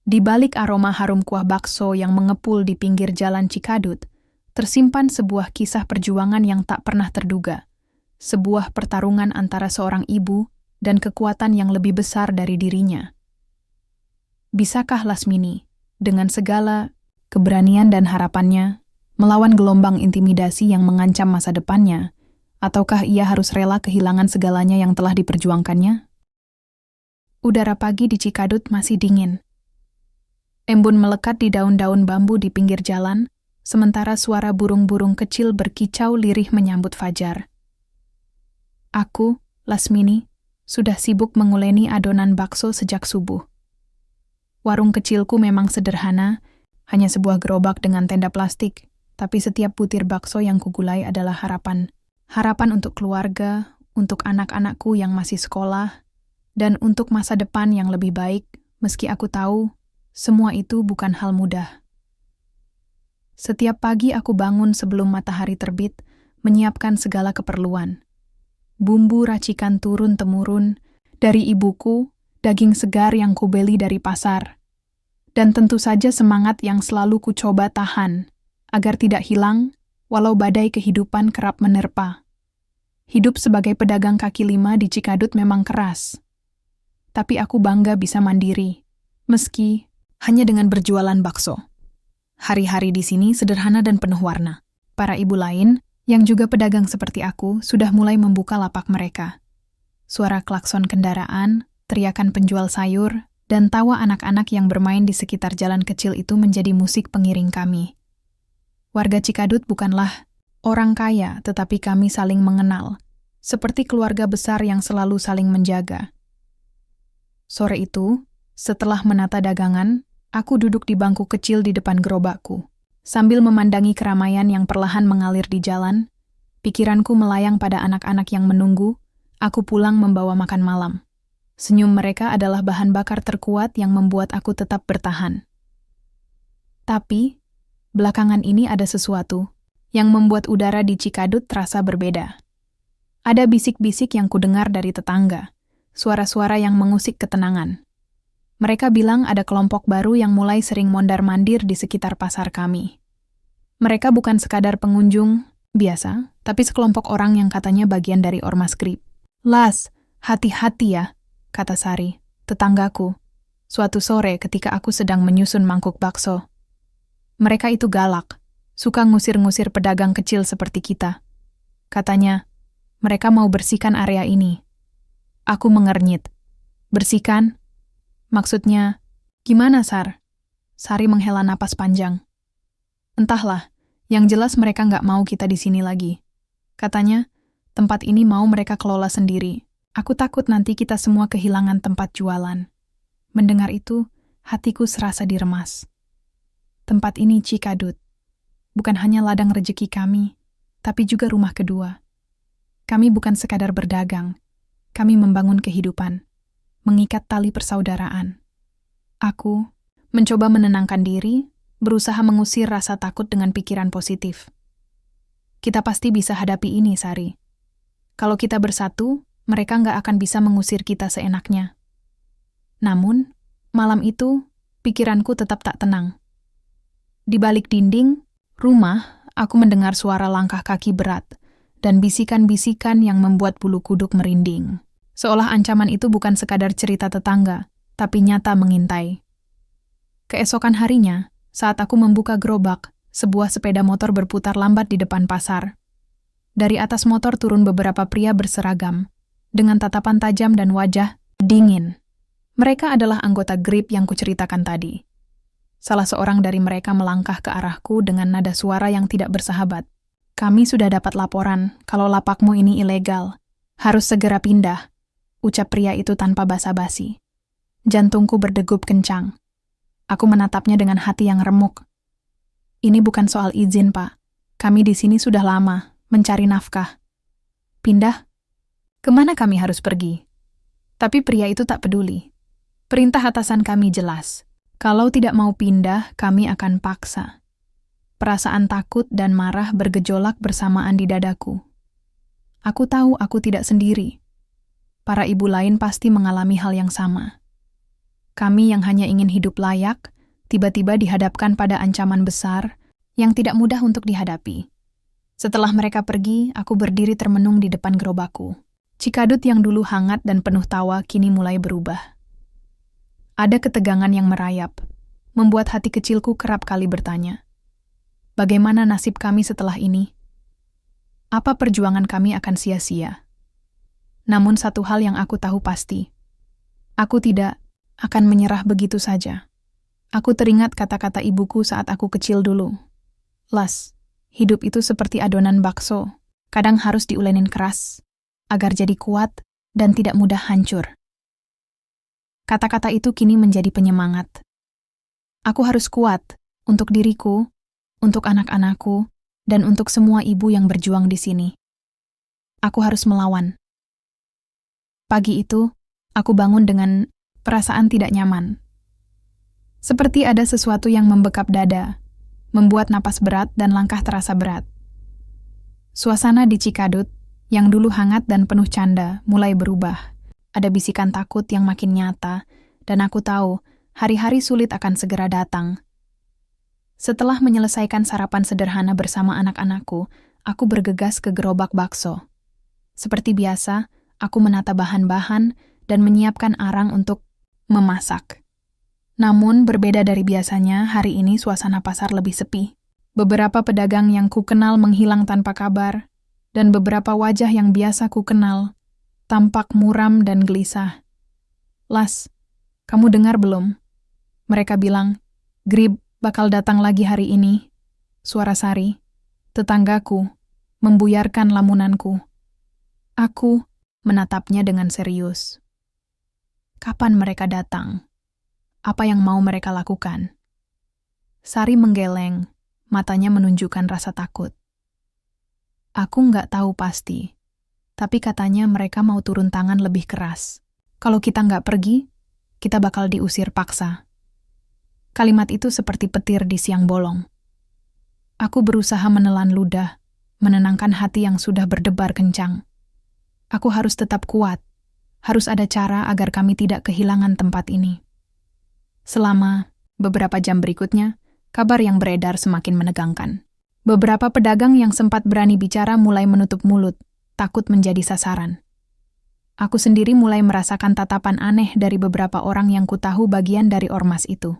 Di balik aroma harum kuah bakso yang mengepul di pinggir jalan Cikadut, tersimpan sebuah kisah perjuangan yang tak pernah terduga. Sebuah pertarungan antara seorang ibu dan kekuatan yang lebih besar dari dirinya. Bisakah Lasmini, dengan segala keberanian dan harapannya, melawan gelombang intimidasi yang mengancam masa depannya, ataukah ia harus rela kehilangan segalanya yang telah diperjuangkannya? Udara pagi di Cikadut masih dingin. Embun melekat di daun-daun bambu di pinggir jalan, sementara suara burung-burung kecil berkicau lirih menyambut fajar. Aku, Lasmini, sudah sibuk menguleni adonan bakso sejak subuh. Warung kecilku memang sederhana, hanya sebuah gerobak dengan tenda plastik, tapi setiap butir bakso yang kugulai adalah harapan. Harapan untuk keluarga, untuk anak-anakku yang masih sekolah, dan untuk masa depan yang lebih baik, meski aku tahu semua itu bukan hal mudah. Setiap pagi aku bangun sebelum matahari terbit, menyiapkan segala keperluan. Bumbu racikan turun-temurun dari ibuku, daging segar yang kubeli dari pasar, dan tentu saja semangat yang selalu kucoba tahan, agar tidak hilang, walau badai kehidupan kerap menerpa. Hidup sebagai pedagang kaki lima di Cikadut memang keras. Tapi aku bangga bisa mandiri, meski hanya dengan berjualan bakso. Hari-hari di sini sederhana dan penuh warna. Para ibu lain, yang juga pedagang seperti aku, sudah mulai membuka lapak mereka. Suara klakson kendaraan, teriakan penjual sayur, dan tawa anak-anak yang bermain di sekitar jalan kecil itu menjadi musik pengiring kami. Warga Cikadut bukanlah orang kaya, tetapi kami saling mengenal, seperti keluarga besar yang selalu saling menjaga. Sore itu, setelah menata dagangan, aku duduk di bangku kecil di depan gerobakku. Sambil memandangi keramaian yang perlahan mengalir di jalan, pikiranku melayang pada anak-anak yang menunggu, aku pulang membawa makan malam. Senyum mereka adalah bahan bakar terkuat yang membuat aku tetap bertahan. Tapi, belakangan ini ada sesuatu yang membuat udara di Cikadut terasa berbeda. Ada bisik-bisik yang kudengar dari tetangga, suara-suara yang mengusik ketenangan. Mereka bilang ada kelompok baru yang mulai sering mondar-mandir di sekitar pasar kami. Mereka bukan sekadar pengunjung biasa, tapi sekelompok orang yang katanya bagian dari ormas Grip. "Las, hati-hati ya," kata Sari, tetanggaku, suatu sore ketika aku sedang menyusun mangkuk bakso. "Mereka itu galak, suka ngusir-ngusir pedagang kecil seperti kita. Katanya, mereka mau bersihkan area ini." Aku mengernyit. "Bersihkan? Maksudnya, gimana, Sar?" Sari menghela napas panjang. "Entahlah, yang jelas mereka nggak mau kita di sini lagi. Katanya, tempat ini mau mereka kelola sendiri. Aku takut nanti kita semua kehilangan tempat jualan." Mendengar itu, hatiku serasa diremas. Tempat ini Cikadut. Bukan hanya ladang rejeki kami, tapi juga rumah kedua. Kami bukan sekadar berdagang, kami membangun kehidupan, mengikat tali persaudaraan. Aku mencoba menenangkan diri, berusaha mengusir rasa takut dengan pikiran positif. Kita pasti bisa hadapi ini, Sari. Kalau kita bersatu, mereka nggak akan bisa mengusir kita seenaknya. Namun, malam itu, pikiranku tetap tak tenang. Di balik dinding rumah, aku mendengar suara langkah kaki berat dan bisikan-bisikan yang membuat bulu kuduk merinding. Seolah ancaman itu bukan sekadar cerita tetangga, tapi nyata mengintai. Keesokan harinya, saat aku membuka gerobak, sebuah sepeda motor berputar lambat di depan pasar. Dari atas motor turun beberapa pria berseragam, dengan tatapan tajam dan wajah dingin. Mereka adalah anggota Grip yang kuceritakan tadi. Salah seorang dari mereka melangkah ke arahku dengan nada suara yang tidak bersahabat. "Kami sudah dapat laporan kalau lapakmu ini ilegal. Harus segera pindah," ucap pria itu tanpa basa-basi. Jantungku berdegup kencang. Aku menatapnya dengan hati yang remuk. "Ini bukan soal izin, Pak. Kami di sini sudah lama, mencari nafkah." "Pindah? Kemana kami harus pergi?" Tapi pria itu tak peduli. "Perintah atasan kami jelas. Kalau tidak mau pindah, kami akan paksa." Perasaan takut dan marah bergejolak bersamaan di dadaku. Aku tahu aku tidak sendiri. Para ibu lain pasti mengalami hal yang sama. Kami yang hanya ingin hidup layak, tiba-tiba dihadapkan pada ancaman besar yang tidak mudah untuk dihadapi. Setelah mereka pergi, aku berdiri termenung di depan gerobakku. Cikadut yang dulu hangat dan penuh tawa kini mulai berubah. Ada ketegangan yang merayap, membuat hati kecilku kerap kali bertanya, bagaimana nasib kami setelah ini? Apa perjuangan kami akan sia-sia? Namun satu hal yang aku tahu pasti, aku tidak akan menyerah begitu saja. Aku teringat kata-kata ibuku saat aku kecil dulu. Las, hidup itu seperti adonan bakso, kadang harus diulenin keras, agar jadi kuat dan tidak mudah hancur. Kata-kata itu kini menjadi penyemangat. Aku harus kuat untuk diriku, untuk anak-anakku, dan untuk semua ibu yang berjuang di sini. Aku harus melawan. Pagi itu, aku bangun dengan perasaan tidak nyaman. Seperti ada sesuatu yang membekap dada, membuat napas berat dan langkah terasa berat. Suasana di Cikadut, yang dulu hangat dan penuh canda, mulai berubah. Ada bisikan takut yang makin nyata, dan aku tahu hari-hari sulit akan segera datang. Setelah menyelesaikan sarapan sederhana bersama anak-anakku, aku bergegas ke gerobak bakso. Seperti biasa, aku menata bahan-bahan dan menyiapkan arang untuk memasak. Namun, berbeda dari biasanya, hari ini suasana pasar lebih sepi. Beberapa pedagang yang kukenal menghilang tanpa kabar, dan beberapa wajah yang biasa kukenal tampak muram dan gelisah. Las, kamu dengar belum? Mereka bilang, Grib bakal datang lagi hari ini. Suara Sari, tetanggaku, membuyarkan lamunanku. Aku menatapnya dengan serius. Kapan mereka datang? Apa yang mau mereka lakukan? Sari menggeleng, matanya menunjukkan rasa takut. Aku nggak tahu pasti, tapi katanya mereka mau turun tangan lebih keras. Kalau kita nggak pergi, kita bakal diusir paksa. Kalimat itu seperti petir di siang bolong. Aku berusaha menelan ludah, menenangkan hati yang sudah berdebar kencang. Aku harus tetap kuat, harus ada cara agar kami tidak kehilangan tempat ini. Selama beberapa jam berikutnya, kabar yang beredar semakin menegangkan. Beberapa pedagang yang sempat berani bicara mulai menutup mulut, takut menjadi sasaran. Aku sendiri mulai merasakan tatapan aneh dari beberapa orang yang kutahu bagian dari ormas itu.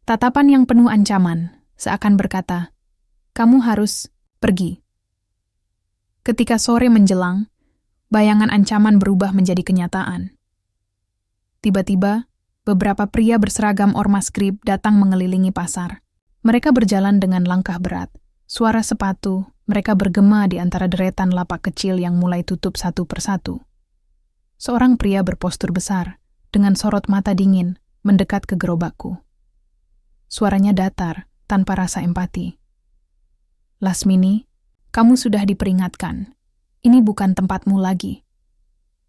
Tatapan yang penuh ancaman, seakan berkata, kamu harus pergi. Ketika sore menjelang, bayangan ancaman berubah menjadi kenyataan. Tiba-tiba, beberapa pria berseragam ormas Grib datang mengelilingi pasar. Mereka berjalan dengan langkah berat. Suara sepatu, mereka bergema di antara deretan lapak kecil yang mulai tutup satu persatu. Seorang pria berpostur besar, dengan sorot mata dingin, mendekat ke gerobakku. Suaranya datar, tanpa rasa empati. Lasmini, kamu sudah diperingatkan. Ini bukan tempatmu lagi.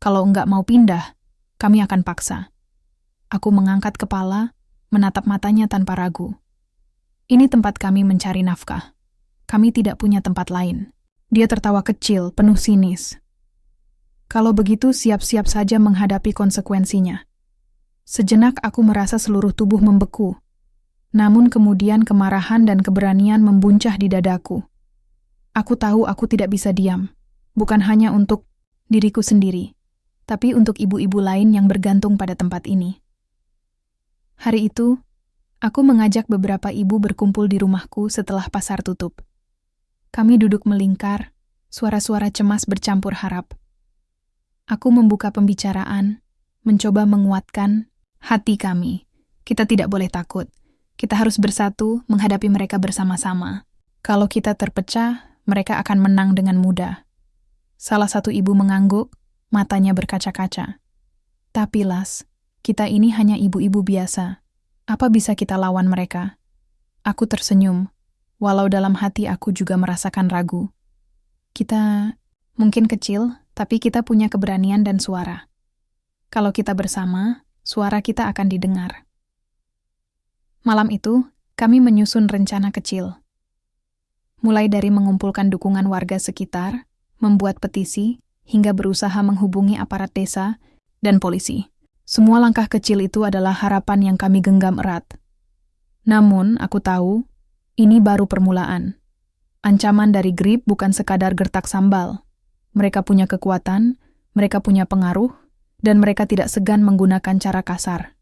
Kalau enggak mau pindah, kami akan paksa. Aku mengangkat kepala, menatap matanya tanpa ragu. Ini tempat kami mencari nafkah. Kami tidak punya tempat lain. Dia tertawa kecil, penuh sinis. Kalau begitu, siap-siap saja menghadapi konsekuensinya. Sejenak aku merasa seluruh tubuh membeku. Namun kemudian kemarahan dan keberanian membuncah di dadaku. Aku tahu aku tidak bisa diam. Bukan hanya untuk diriku sendiri, tapi untuk ibu-ibu lain yang bergantung pada tempat ini. Hari itu, aku mengajak beberapa ibu berkumpul di rumahku setelah pasar tutup. Kami duduk melingkar, suara-suara cemas bercampur harap. Aku membuka pembicaraan, mencoba menguatkan hati kami. Kita tidak boleh takut. Kita harus bersatu menghadapi mereka bersama-sama. Kalau kita terpecah, mereka akan menang dengan mudah. Salah satu ibu mengangguk, matanya berkaca-kaca. Tapi Las, kita ini hanya ibu-ibu biasa. Apa bisa kita lawan mereka? Aku tersenyum, walau dalam hati aku juga merasakan ragu. Kita mungkin kecil, tapi kita punya keberanian dan suara. Kalau kita bersama, suara kita akan didengar. Malam itu, kami menyusun rencana kecil. Mulai dari mengumpulkan dukungan warga sekitar, membuat petisi, hingga berusaha menghubungi aparat desa dan polisi. Semua langkah kecil itu adalah harapan yang kami genggam erat. Namun, aku tahu, ini baru permulaan. Ancaman dari Grip bukan sekadar gertak sambal. Mereka punya kekuatan, mereka punya pengaruh, dan mereka tidak segan menggunakan cara kasar.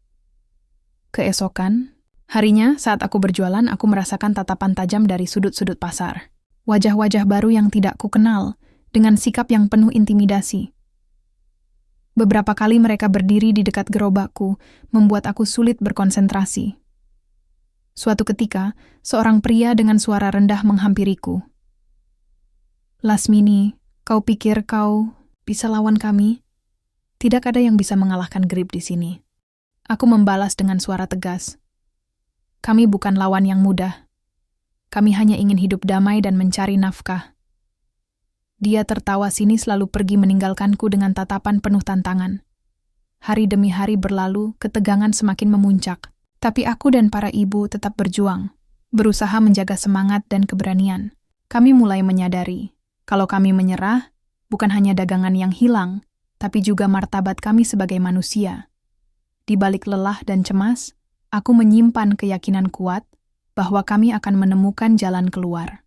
Keesokan, harinya saat aku berjualan, aku merasakan tatapan tajam dari sudut-sudut pasar. Wajah-wajah baru yang tidak kukenal, dengan sikap yang penuh intimidasi. Beberapa kali mereka berdiri di dekat gerobakku, membuat aku sulit berkonsentrasi. Suatu ketika, seorang pria dengan suara rendah menghampiriku. "Lasmini, kau pikir kau bisa lawan kami? Tidak ada yang bisa mengalahkan Grip di sini." Aku membalas dengan suara tegas. "Kami bukan lawan yang mudah. Kami hanya ingin hidup damai dan mencari nafkah." Dia tertawa sinis lalu pergi meninggalkanku dengan tatapan penuh tantangan. Hari demi hari berlalu, ketegangan semakin memuncak. Tapi aku dan para ibu tetap berjuang, berusaha menjaga semangat dan keberanian. Kami mulai menyadari, kalau kami menyerah, bukan hanya dagangan yang hilang, tapi juga martabat kami sebagai manusia. Di balik lelah dan cemas, aku menyimpan keyakinan kuat bahwa kami akan menemukan jalan keluar.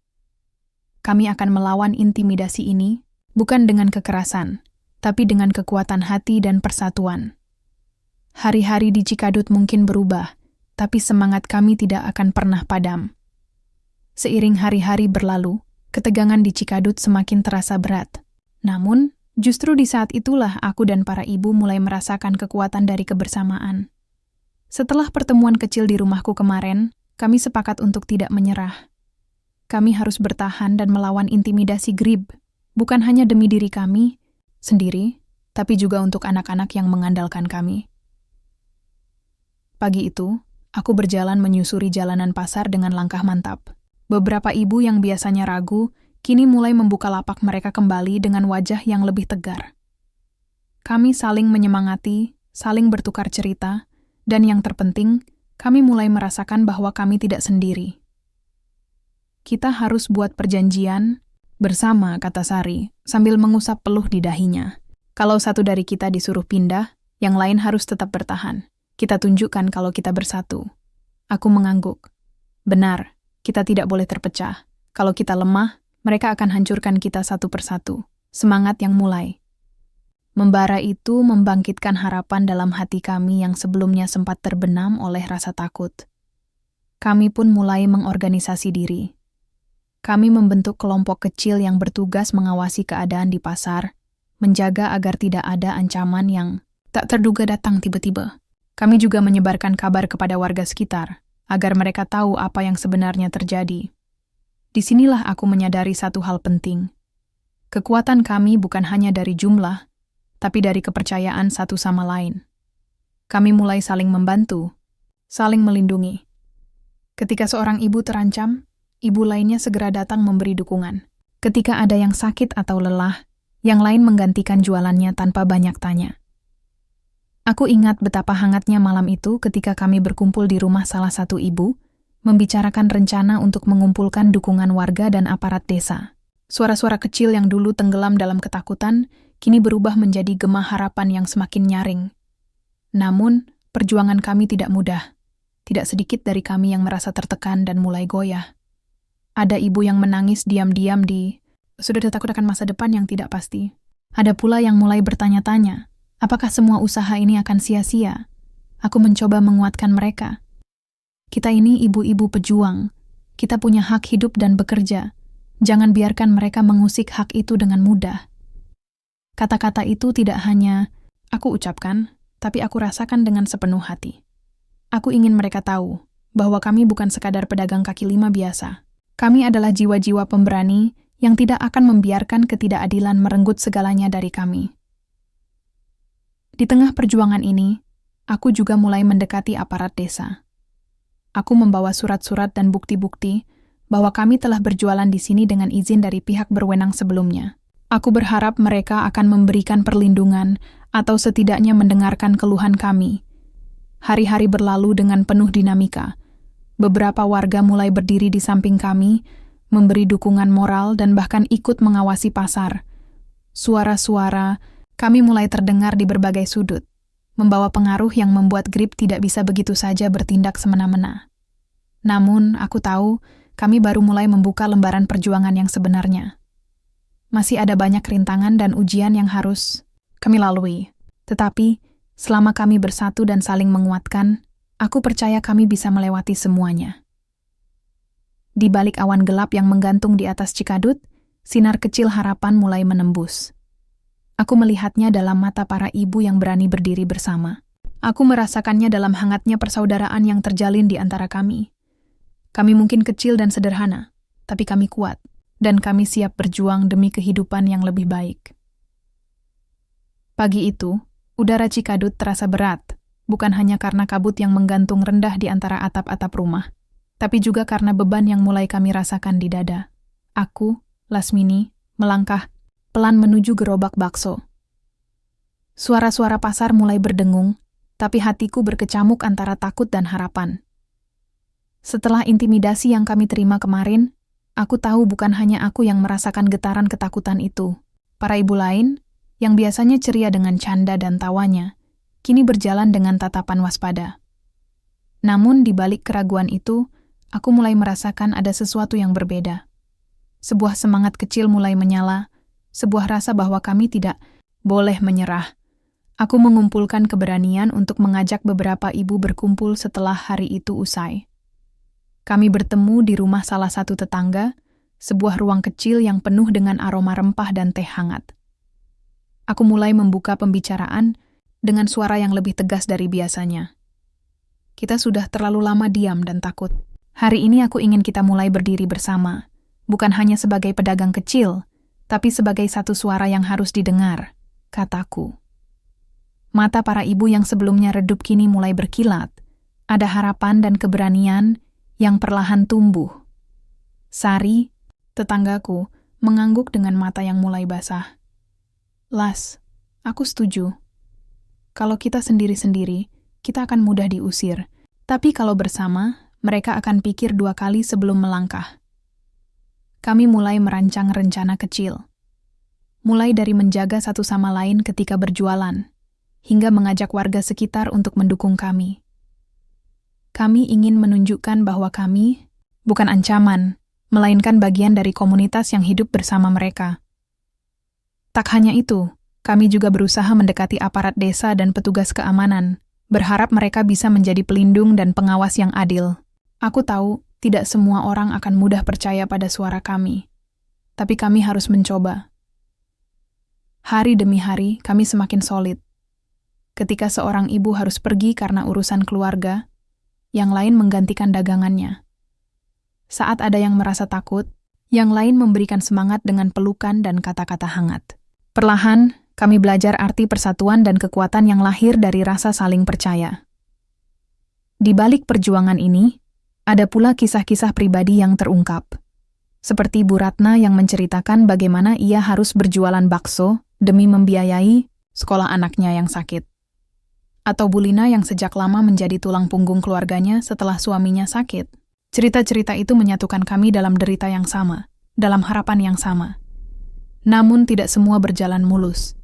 Kami akan melawan intimidasi ini, bukan dengan kekerasan, tapi dengan kekuatan hati dan persatuan. Hari-hari di Cikadut mungkin berubah, tapi semangat kami tidak akan pernah padam. Seiring hari-hari berlalu, ketegangan di Cikadut semakin terasa berat. Namun, justru di saat itulah aku dan para ibu mulai merasakan kekuatan dari kebersamaan. Setelah pertemuan kecil di rumahku kemarin, kami sepakat untuk tidak menyerah. Kami harus bertahan dan melawan intimidasi Grip, bukan hanya demi diri kami sendiri, tapi juga untuk anak-anak yang mengandalkan kami. Pagi itu, aku berjalan menyusuri jalanan pasar dengan langkah mantap. Beberapa ibu yang biasanya ragu, kini mulai membuka lapak mereka kembali dengan wajah yang lebih tegar. Kami saling menyemangati, saling bertukar cerita, dan yang terpenting, kami mulai merasakan bahwa kami tidak sendiri. "Kita harus buat perjanjian bersama," kata Sari, sambil mengusap peluh di dahinya. "Kalau satu dari kita disuruh pindah, yang lain harus tetap bertahan. Kita tunjukkan kalau kita bersatu." Aku mengangguk. "Benar, kita tidak boleh terpecah. Kalau kita lemah, mereka akan hancurkan kita satu persatu." Semangat yang mulai. Membara itu membangkitkan harapan dalam hati kami yang sebelumnya sempat terbenam oleh rasa takut. Kami pun mulai mengorganisasi diri. Kami membentuk kelompok kecil yang bertugas mengawasi keadaan di pasar, menjaga agar tidak ada ancaman yang tak terduga datang tiba-tiba. Kami juga menyebarkan kabar kepada warga sekitar, agar mereka tahu apa yang sebenarnya terjadi. Disinilah aku menyadari satu hal penting. Kekuatan kami bukan hanya dari jumlah, tapi dari kepercayaan satu sama lain. Kami mulai saling membantu, saling melindungi. Ketika seorang ibu terancam, ibu lainnya segera datang memberi dukungan. Ketika ada yang sakit atau lelah, yang lain menggantikan jualannya tanpa banyak tanya. Aku ingat betapa hangatnya malam itu ketika kami berkumpul di rumah salah satu ibu, membicarakan rencana untuk mengumpulkan dukungan warga dan aparat desa. Suara-suara kecil yang dulu tenggelam dalam ketakutan, kini berubah menjadi gema harapan yang semakin nyaring. Namun, perjuangan kami tidak mudah. Tidak sedikit dari kami yang merasa tertekan dan mulai goyah. Ada ibu yang menangis diam-diam sudah takut akan masa depan yang tidak pasti. Ada pula yang mulai bertanya-tanya, apakah semua usaha ini akan sia-sia? Aku mencoba menguatkan mereka. Kita ini ibu-ibu pejuang. Kita punya hak hidup dan bekerja. Jangan biarkan mereka mengusik hak itu dengan mudah. Kata-kata itu tidak hanya aku ucapkan, tapi aku rasakan dengan sepenuh hati. Aku ingin mereka tahu bahwa kami bukan sekadar pedagang kaki lima biasa. Kami adalah jiwa-jiwa pemberani yang tidak akan membiarkan ketidakadilan merenggut segalanya dari kami. Di tengah perjuangan ini, aku juga mulai mendekati aparat desa. Aku membawa surat-surat dan bukti-bukti bahwa kami telah berjualan di sini dengan izin dari pihak berwenang sebelumnya. Aku berharap mereka akan memberikan perlindungan atau setidaknya mendengarkan keluhan kami. Hari-hari berlalu dengan penuh dinamika. Beberapa warga mulai berdiri di samping kami, memberi dukungan moral dan bahkan ikut mengawasi pasar. Suara-suara kami mulai terdengar di berbagai sudut. membawa pengaruh yang membuat Grip tidak bisa begitu saja bertindak semena-mena. Namun, aku tahu kami baru mulai membuka lembaran perjuangan yang sebenarnya. Masih ada banyak rintangan dan ujian yang harus kami lalui. Tetapi, selama kami bersatu dan saling menguatkan, aku percaya kami bisa melewati semuanya. Di balik awan gelap yang menggantung di atas Cikadut, sinar kecil harapan mulai menembus. Aku melihatnya dalam mata para ibu yang berani berdiri bersama. Aku merasakannya dalam hangatnya persaudaraan yang terjalin di antara kami. Kami mungkin kecil dan sederhana, tapi kami kuat, dan kami siap berjuang demi kehidupan yang lebih baik. Pagi itu, udara Cikadut terasa berat, bukan hanya karena kabut yang menggantung rendah di antara atap-atap rumah, tapi juga karena beban yang mulai kami rasakan di dada. Aku, Lasmini, melangkah pelan menuju gerobak bakso. Suara-suara pasar mulai berdengung, tapi hatiku berkecamuk antara takut dan harapan. Setelah intimidasi yang kami terima kemarin, aku tahu bukan hanya aku yang merasakan getaran ketakutan itu. Para ibu lain, yang biasanya ceria dengan canda dan tawanya, kini berjalan dengan tatapan waspada. Namun di balik keraguan itu, aku mulai merasakan ada sesuatu yang berbeda. Sebuah semangat kecil mulai menyala, sebuah rasa bahwa kami tidak boleh menyerah. Aku mengumpulkan keberanian untuk mengajak beberapa ibu berkumpul setelah hari itu usai. Kami bertemu di rumah salah satu tetangga, sebuah ruang kecil yang penuh dengan aroma rempah dan teh hangat. Aku mulai membuka pembicaraan dengan suara yang lebih tegas dari biasanya. Kita sudah terlalu lama diam dan takut. Hari ini aku ingin kita mulai berdiri bersama, bukan hanya sebagai pedagang kecil, tapi sebagai satu suara yang harus didengar, kataku. Mata para ibu yang sebelumnya redup kini mulai berkilat. Ada harapan dan keberanian yang perlahan tumbuh. Sari, tetanggaku, mengangguk dengan mata yang mulai basah. Las, aku setuju. Kalau kita sendiri-sendiri, kita akan mudah diusir. Tapi kalau bersama, mereka akan pikir 2 kali sebelum melangkah. Kami mulai merancang rencana kecil. Mulai dari menjaga satu sama lain ketika berjualan, hingga mengajak warga sekitar untuk mendukung kami. Kami ingin menunjukkan bahwa kami bukan ancaman, melainkan bagian dari komunitas yang hidup bersama mereka. Tak hanya itu, kami juga berusaha mendekati aparat desa dan petugas keamanan, berharap mereka bisa menjadi pelindung dan pengawas yang adil. Aku tahu tidak semua orang akan mudah percaya pada suara kami, tapi kami harus mencoba. Hari demi hari, kami semakin solid. Ketika seorang ibu harus pergi karena urusan keluarga, yang lain menggantikan dagangannya. Saat ada yang merasa takut, yang lain memberikan semangat dengan pelukan dan kata-kata hangat. Perlahan, kami belajar arti persatuan dan kekuatan yang lahir dari rasa saling percaya. Di balik perjuangan ini, ada pula kisah-kisah pribadi yang terungkap. Seperti Bu Ratna yang menceritakan bagaimana ia harus berjualan bakso demi membiayai sekolah anaknya yang sakit. Atau Bu Lina yang sejak lama menjadi tulang punggung keluarganya setelah suaminya sakit. Cerita-cerita itu menyatukan kami dalam derita yang sama, dalam harapan yang sama. Namun tidak semua berjalan mulus.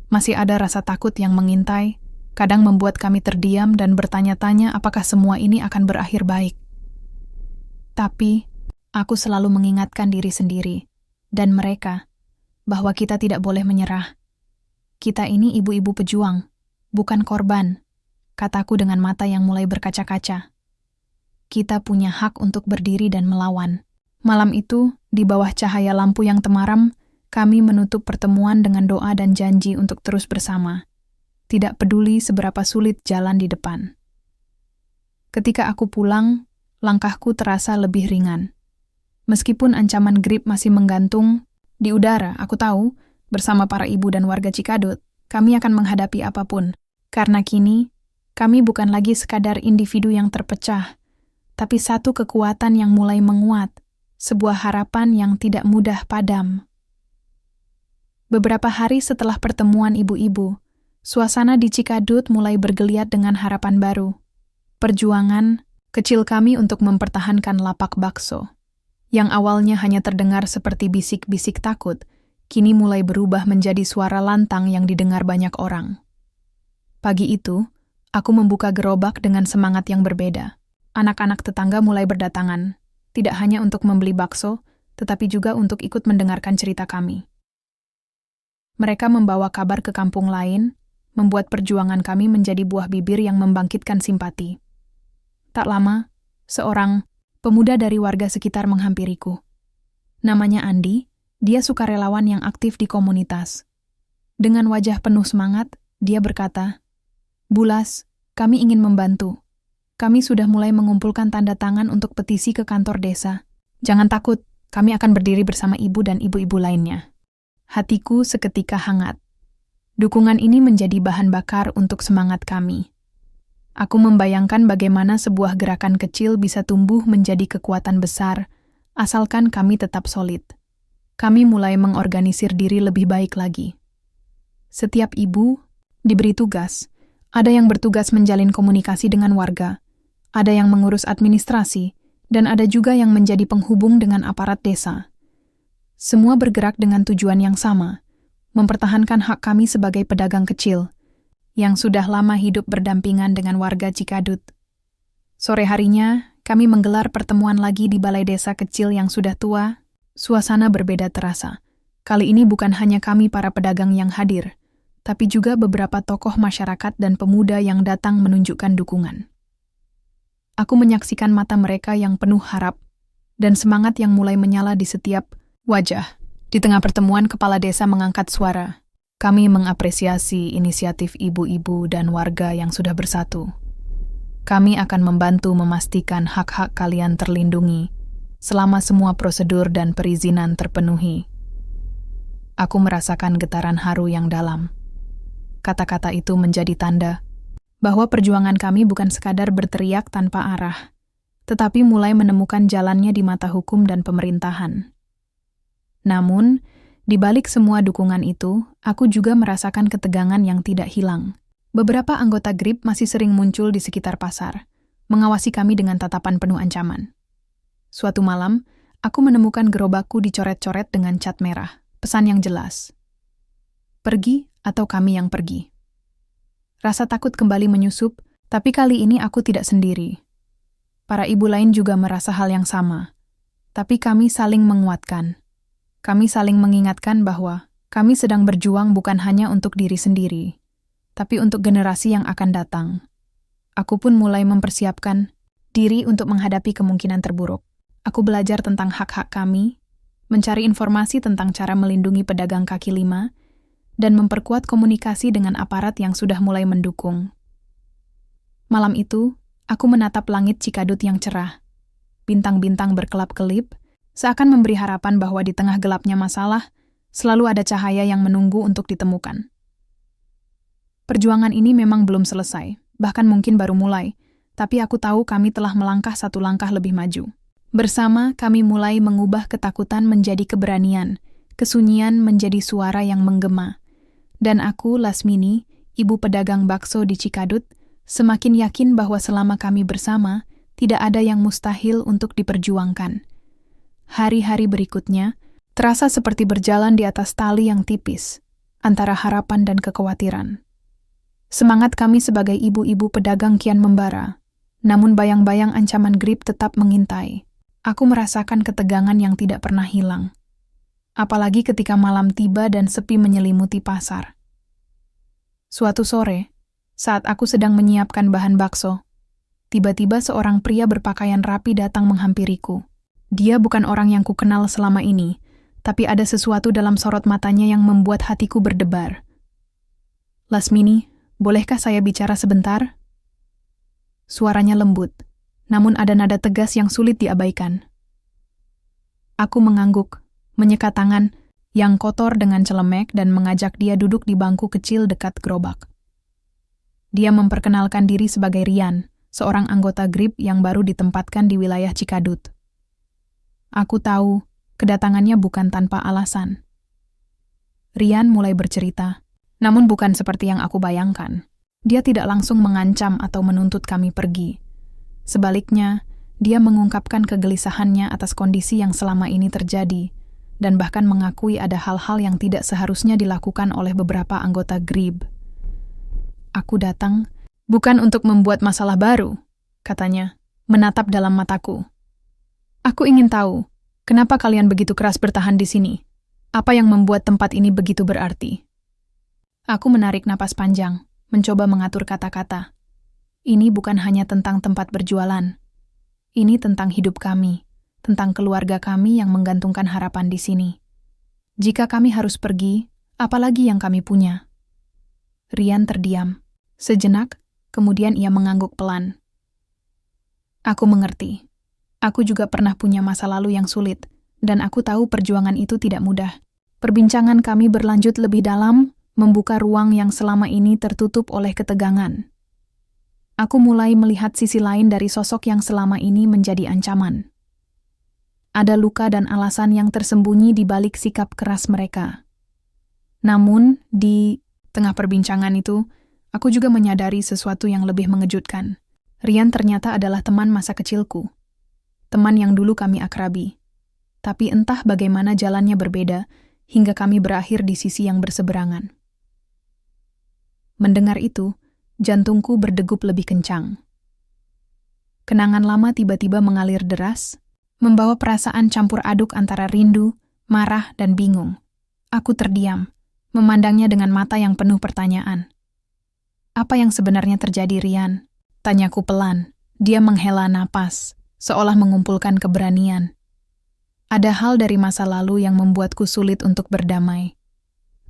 Masih ada rasa takut yang mengintai, kadang membuat kami terdiam dan bertanya-tanya apakah semua ini akan berakhir baik. Tapi, aku selalu mengingatkan diri sendiri, dan mereka, bahwa kita tidak boleh menyerah. Kita ini ibu-ibu pejuang, bukan korban, kataku dengan mata yang mulai berkaca-kaca. Kita punya hak untuk berdiri dan melawan. Malam itu, di bawah cahaya lampu yang temaram, kami menutup pertemuan dengan doa dan janji untuk terus bersama. Tidak peduli seberapa sulit jalan di depan. Ketika aku pulang, langkahku terasa lebih ringan. Meskipun ancaman grip masih menggantung di udara, aku tahu, bersama para ibu dan warga Cikadut, kami akan menghadapi apapun. Karena kini, kami bukan lagi sekadar individu yang terpecah, tapi satu kekuatan yang mulai menguat, sebuah harapan yang tidak mudah padam. Beberapa hari setelah pertemuan ibu-ibu, suasana di Cikadut mulai bergeliat dengan harapan baru. Perjuangan kecil kami untuk mempertahankan lapak bakso, yang awalnya hanya terdengar seperti bisik-bisik takut, kini mulai berubah menjadi suara lantang yang didengar banyak orang. Pagi itu, aku membuka gerobak dengan semangat yang berbeda. Anak-anak tetangga mulai berdatangan, tidak hanya untuk membeli bakso, tetapi juga untuk ikut mendengarkan cerita kami. Mereka membawa kabar ke kampung lain, membuat perjuangan kami menjadi buah bibir yang membangkitkan simpati. Tak lama, seorang pemuda dari warga sekitar menghampiriku. Namanya Andi, dia sukarelawan yang aktif di komunitas. Dengan wajah penuh semangat, dia berkata, "Bulas, kami ingin membantu. Kami sudah mulai mengumpulkan tanda tangan untuk petisi ke kantor desa. Jangan takut, kami akan berdiri bersama ibu dan ibu-ibu lainnya." Hatiku seketika hangat. Dukungan ini menjadi bahan bakar untuk semangat kami. Aku membayangkan bagaimana sebuah gerakan kecil bisa tumbuh menjadi kekuatan besar, asalkan kami tetap solid. Kami mulai mengorganisir diri lebih baik lagi. Setiap ibu diberi tugas. Ada yang bertugas menjalin komunikasi dengan warga, ada yang mengurus administrasi, dan ada juga yang menjadi penghubung dengan aparat desa. Semua bergerak dengan tujuan yang sama, mempertahankan hak kami sebagai pedagang kecil, yang sudah lama hidup berdampingan dengan warga Cikadut. Sore harinya, kami menggelar pertemuan lagi di balai desa kecil yang sudah tua. Suasana berbeda terasa. Kali ini bukan hanya kami para pedagang yang hadir, tapi juga beberapa tokoh masyarakat dan pemuda yang datang menunjukkan dukungan. Aku menyaksikan mata mereka yang penuh harap dan semangat yang mulai menyala di setiap wajah. Di tengah pertemuan, kepala desa mengangkat suara. Kami mengapresiasi inisiatif ibu-ibu dan warga yang sudah bersatu. Kami akan membantu memastikan hak-hak kalian terlindungi selama semua prosedur dan perizinan terpenuhi. Aku merasakan getaran haru yang dalam. Kata-kata itu menjadi tanda bahwa perjuangan kami bukan sekadar berteriak tanpa arah, tetapi mulai menemukan jalannya di mata hukum dan pemerintahan. Namun, di balik semua dukungan itu, aku juga merasakan ketegangan yang tidak hilang. Beberapa anggota GRIB masih sering muncul di sekitar pasar, mengawasi kami dengan tatapan penuh ancaman. Suatu malam, aku menemukan gerobakku dicoret-coret dengan cat merah, pesan yang jelas. Pergi atau kami yang pergi. Rasa takut kembali menyusup, tapi kali ini aku tidak sendiri. Para ibu lain juga merasa hal yang sama, tapi kami saling menguatkan. Kami saling mengingatkan bahwa kami sedang berjuang bukan hanya untuk diri sendiri, tapi untuk generasi yang akan datang. Aku pun mulai mempersiapkan diri untuk menghadapi kemungkinan terburuk. Aku belajar tentang hak-hak kami, mencari informasi tentang cara melindungi pedagang kaki lima, dan memperkuat komunikasi dengan aparat yang sudah mulai mendukung. Malam itu, aku menatap langit Cikadut yang cerah. Bintang-bintang berkelap-kelip, seakan memberi harapan bahwa di tengah gelapnya masalah, selalu ada cahaya yang menunggu untuk ditemukan. Perjuangan ini memang belum selesai, bahkan mungkin baru mulai, tapi aku tahu kami telah melangkah satu langkah lebih maju. Bersama, kami mulai mengubah ketakutan menjadi keberanian, kesunyian menjadi suara yang menggema. Dan aku, Lasmini, ibu pedagang bakso di Cikadut, semakin yakin bahwa selama kami bersama, tidak ada yang mustahil untuk diperjuangkan. Hari-hari berikutnya, terasa seperti berjalan di atas tali yang tipis, antara harapan dan kekhawatiran. Semangat kami sebagai ibu-ibu pedagang kian membara, namun bayang-bayang ancaman GRIB tetap mengintai. Aku merasakan ketegangan yang tidak pernah hilang. Apalagi ketika malam tiba dan sepi menyelimuti pasar. Suatu sore, saat aku sedang menyiapkan bahan bakso, tiba-tiba seorang pria berpakaian rapi datang menghampiriku. Dia bukan orang yang kukenal selama ini, tapi ada sesuatu dalam sorot matanya yang membuat hatiku berdebar. "Lasmini, bolehkah saya bicara sebentar?" Suaranya lembut, namun ada nada tegas yang sulit diabaikan. Aku mengangguk, menyekat tangan yang kotor dengan celemek dan mengajak dia duduk di bangku kecil dekat gerobak. Dia memperkenalkan diri sebagai Rian, seorang anggota GRIB yang baru ditempatkan di wilayah Cikadut. Aku tahu, kedatangannya bukan tanpa alasan. Rian mulai bercerita, namun bukan seperti yang aku bayangkan. Dia tidak langsung mengancam atau menuntut kami pergi. Sebaliknya, dia mengungkapkan kegelisahannya atas kondisi yang selama ini terjadi, dan bahkan mengakui ada hal-hal yang tidak seharusnya dilakukan oleh beberapa anggota GRIB. Aku datang bukan untuk membuat masalah baru, katanya, menatap dalam mataku. Aku ingin tahu, kenapa kalian begitu keras bertahan di sini? Apa yang membuat tempat ini begitu berarti? Aku menarik napas panjang, mencoba mengatur kata-kata. Ini bukan hanya tentang tempat berjualan. Ini tentang hidup kami, tentang keluarga kami yang menggantungkan harapan di sini. Jika kami harus pergi, apalagi yang kami punya? Rian terdiam. Sejenak, kemudian ia mengangguk pelan. Aku mengerti. Aku juga pernah punya masa lalu yang sulit, dan aku tahu perjuangan itu tidak mudah. Perbincangan kami berlanjut lebih dalam, membuka ruang yang selama ini tertutup oleh ketegangan. Aku mulai melihat sisi lain dari sosok yang selama ini menjadi ancaman. Ada luka dan alasan yang tersembunyi di balik sikap keras mereka. Namun, di tengah perbincangan itu, aku juga menyadari sesuatu yang lebih mengejutkan. Rian ternyata adalah teman masa kecilku. Teman yang dulu kami akrabi. Tapi entah bagaimana jalannya berbeda, hingga kami berakhir di sisi yang berseberangan. Mendengar itu, jantungku berdegup lebih kencang. Kenangan lama tiba-tiba mengalir deras, membawa perasaan campur aduk antara rindu, marah, dan bingung. Aku terdiam, memandangnya dengan mata yang penuh pertanyaan. Apa yang sebenarnya terjadi, Rian? Tanyaku pelan. Dia menghela napas, seolah mengumpulkan keberanian. Ada hal dari masa lalu yang membuatku sulit untuk berdamai.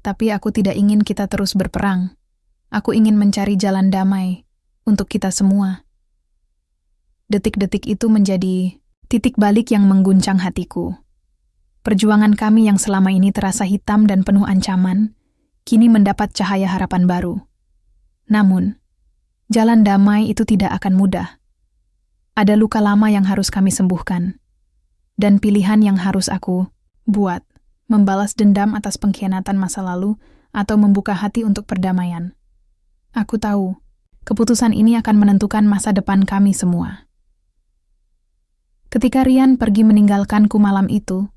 Tapi aku tidak ingin kita terus berperang. Aku ingin mencari jalan damai untuk kita semua. Detik-detik itu menjadi titik balik yang mengguncang hatiku. Perjuangan kami yang selama ini terasa hitam dan penuh ancaman, kini mendapat cahaya harapan baru. Namun, jalan damai itu tidak akan mudah. Ada luka lama yang harus kami sembuhkan. Dan pilihan yang harus aku buat, membalas dendam atas pengkhianatan masa lalu atau membuka hati untuk perdamaian. Aku tahu, keputusan ini akan menentukan masa depan kami semua. Ketika Rian pergi meninggalkanku malam itu,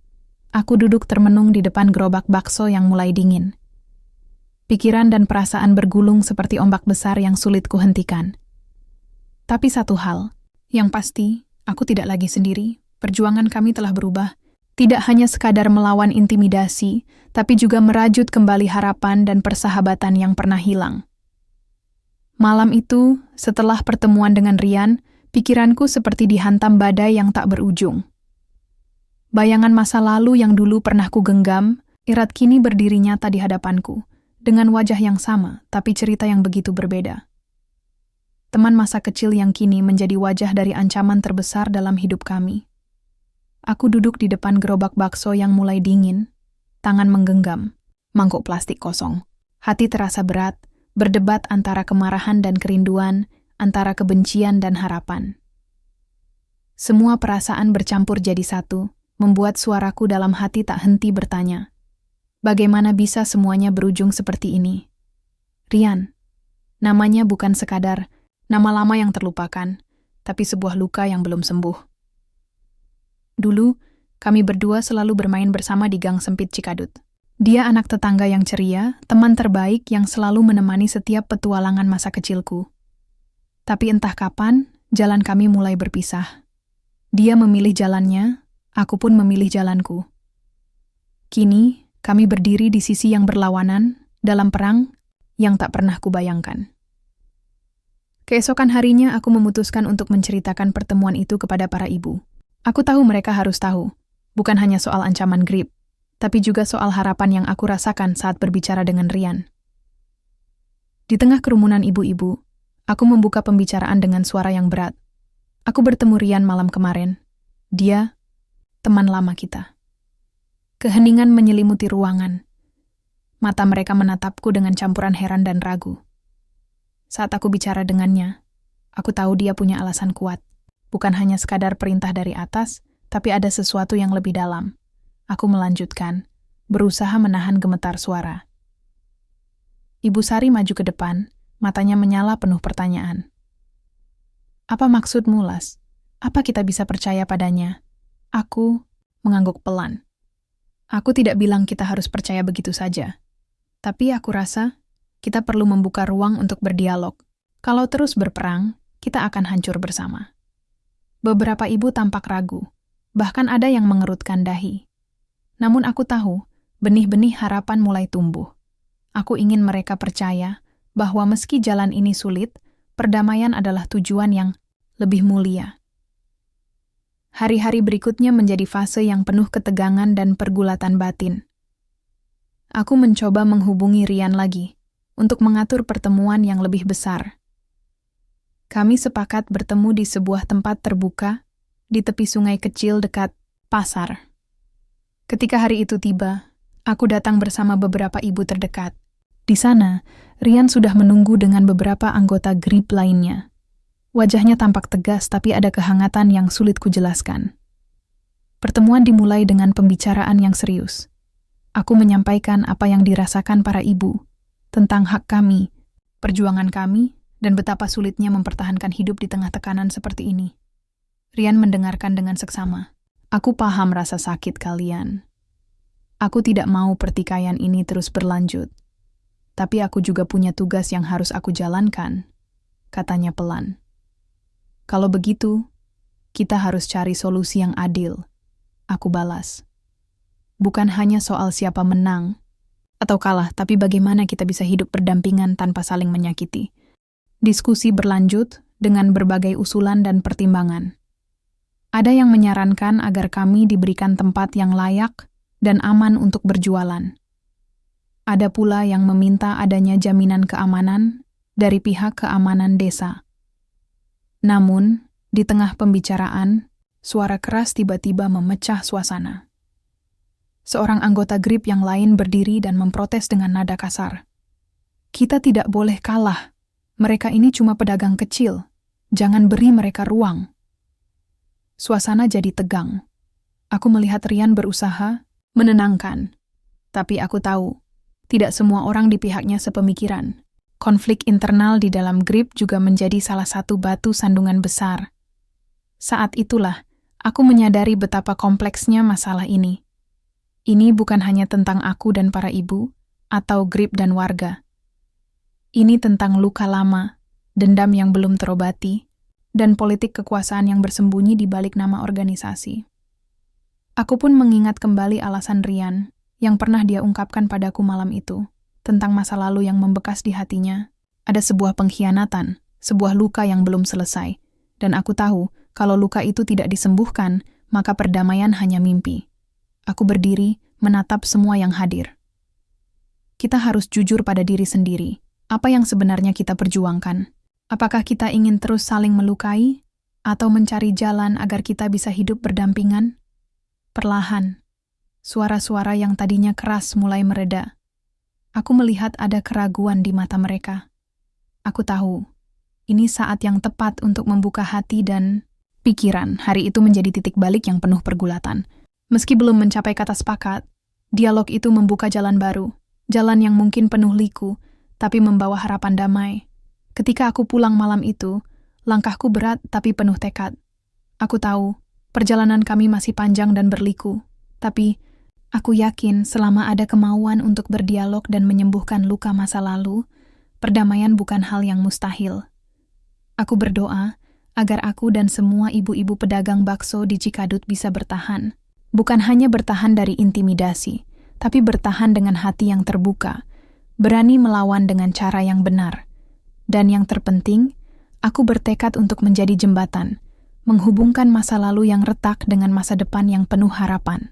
aku duduk termenung di depan gerobak bakso yang mulai dingin. Pikiran dan perasaan bergulung seperti ombak besar yang sulit kuhentikan. Tapi satu hal, yang pasti, aku tidak lagi sendiri. Perjuangan kami telah berubah. Tidak hanya sekadar melawan intimidasi, tapi juga merajut kembali harapan dan persahabatan yang pernah hilang. Malam itu, setelah pertemuan dengan Rian, pikiranku seperti dihantam badai yang tak berujung. Bayangan masa lalu yang dulu pernah kugenggam, erat kini berdiri nyata di hadapanku, dengan wajah yang sama, tapi cerita yang begitu berbeda. Teman masa kecil yang kini menjadi wajah dari ancaman terbesar dalam hidup kami. Aku duduk di depan gerobak bakso yang mulai dingin, tangan menggenggam, mangkuk plastik kosong. Hati terasa berat, berdebat antara kemarahan dan kerinduan, antara kebencian dan harapan. Semua perasaan bercampur jadi satu, membuat suaraku dalam hati tak henti bertanya, bagaimana bisa semuanya berujung seperti ini? Rian, namanya bukan sekadar nama lama yang terlupakan, tapi sebuah luka yang belum sembuh. Dulu, kami berdua selalu bermain bersama di gang sempit Cikadut. Dia anak tetangga yang ceria, teman terbaik yang selalu menemani setiap petualangan masa kecilku. Tapi entah kapan, jalan kami mulai berpisah. Dia memilih jalannya, aku pun memilih jalanku. Kini, kami berdiri di sisi yang berlawanan, dalam perang yang tak pernah kubayangkan. Keesokan harinya aku memutuskan untuk menceritakan pertemuan itu kepada para ibu. Aku tahu mereka harus tahu, bukan hanya soal ancaman grip, tapi juga soal harapan yang aku rasakan saat berbicara dengan Rian. Di tengah kerumunan ibu-ibu, aku membuka pembicaraan dengan suara yang berat. Aku bertemu Rian malam kemarin. Dia, teman lama kita. Keheningan menyelimuti ruangan. Mata mereka menatapku dengan campuran heran dan ragu. Saat aku bicara dengannya, aku tahu dia punya alasan kuat. Bukan hanya sekadar perintah dari atas, tapi ada sesuatu yang lebih dalam. Aku melanjutkan, berusaha menahan gemetar suara. Ibu Sari maju ke depan, matanya menyala penuh pertanyaan. Apa maksudmu, Las? Apa kita bisa percaya padanya? Aku mengangguk pelan. Aku tidak bilang kita harus percaya begitu saja. Tapi aku rasa, Kita perlu membuka ruang untuk berdialog. Kalau terus berperang, kita akan hancur bersama. Beberapa ibu tampak ragu, bahkan ada yang mengerutkan dahi. Namun aku tahu, benih-benih harapan mulai tumbuh. Aku ingin mereka percaya bahwa meski jalan ini sulit, perdamaian adalah tujuan yang lebih mulia. Hari-hari berikutnya menjadi fase yang penuh ketegangan dan pergulatan batin. Aku mencoba menghubungi Rian lagi untuk mengatur pertemuan yang lebih besar. Kami sepakat bertemu di sebuah tempat terbuka di tepi sungai kecil dekat pasar. Ketika hari itu tiba, aku datang bersama beberapa ibu terdekat. Di sana, Rian sudah menunggu dengan beberapa anggota GRIP lainnya. Wajahnya tampak tegas, tapi ada kehangatan yang sulit kujelaskan. Pertemuan dimulai dengan pembicaraan yang serius. Aku menyampaikan apa yang dirasakan para ibu tentang hak kami, perjuangan kami, dan betapa sulitnya mempertahankan hidup di tengah tekanan seperti ini. Rian mendengarkan dengan seksama. Aku paham rasa sakit kalian. Aku tidak mau pertikaian ini terus berlanjut. Tapi aku juga punya tugas yang harus aku jalankan, katanya pelan. Kalau begitu, kita harus cari solusi yang adil, aku balas. Bukan hanya soal siapa menang atau kalah, tapi bagaimana kita bisa hidup berdampingan tanpa saling menyakiti. Diskusi berlanjut dengan berbagai usulan dan pertimbangan. Ada yang menyarankan agar kami diberikan tempat yang layak dan aman untuk berjualan. Ada pula yang meminta adanya jaminan keamanan dari pihak keamanan desa. Namun, di tengah pembicaraan, suara keras tiba-tiba memecah suasana. Seorang anggota GRIP yang lain berdiri dan memprotes dengan nada kasar. Kita tidak boleh kalah. Mereka ini cuma pedagang kecil. Jangan beri mereka ruang. Suasana jadi tegang. Aku melihat Rian berusaha menenangkan. Tapi aku tahu, tidak semua orang di pihaknya sepemikiran. Konflik internal di dalam GRIP juga menjadi salah satu batu sandungan besar. Saat itulah, aku menyadari betapa kompleksnya masalah ini. Ini bukan hanya tentang aku dan para ibu, atau GRIP dan warga. Ini tentang luka lama, dendam yang belum terobati, dan politik kekuasaan yang bersembunyi di balik nama organisasi. Aku pun mengingat kembali alasan Rian yang pernah dia ungkapkan padaku malam itu, tentang masa lalu yang membekas di hatinya. Ada sebuah pengkhianatan, sebuah luka yang belum selesai, dan aku tahu kalau luka itu tidak disembuhkan, maka perdamaian hanya mimpi. Aku berdiri, menatap semua yang hadir. Kita harus jujur pada diri sendiri. Apa yang sebenarnya kita perjuangkan? Apakah kita ingin terus saling melukai? Atau mencari jalan agar kita bisa hidup berdampingan? Perlahan, suara-suara yang tadinya keras mulai mereda. Aku melihat ada keraguan di mata mereka. Aku tahu, ini saat yang tepat untuk membuka hati dan pikiran. Hari itu menjadi titik balik yang penuh pergulatan. Meski belum mencapai kata sepakat, dialog itu membuka jalan baru. Jalan yang mungkin penuh liku, tapi membawa harapan damai. Ketika aku pulang malam itu, langkahku berat tapi penuh tekad. Aku tahu, perjalanan kami masih panjang dan berliku. Tapi, aku yakin selama ada kemauan untuk berdialog dan menyembuhkan luka masa lalu, perdamaian bukan hal yang mustahil. Aku berdoa agar aku dan semua ibu-ibu pedagang bakso di Cikadut bisa bertahan. Bukan hanya bertahan dari intimidasi, tapi bertahan dengan hati yang terbuka, berani melawan dengan cara yang benar. Dan yang terpenting, aku bertekad untuk menjadi jembatan, menghubungkan masa lalu yang retak dengan masa depan yang penuh harapan.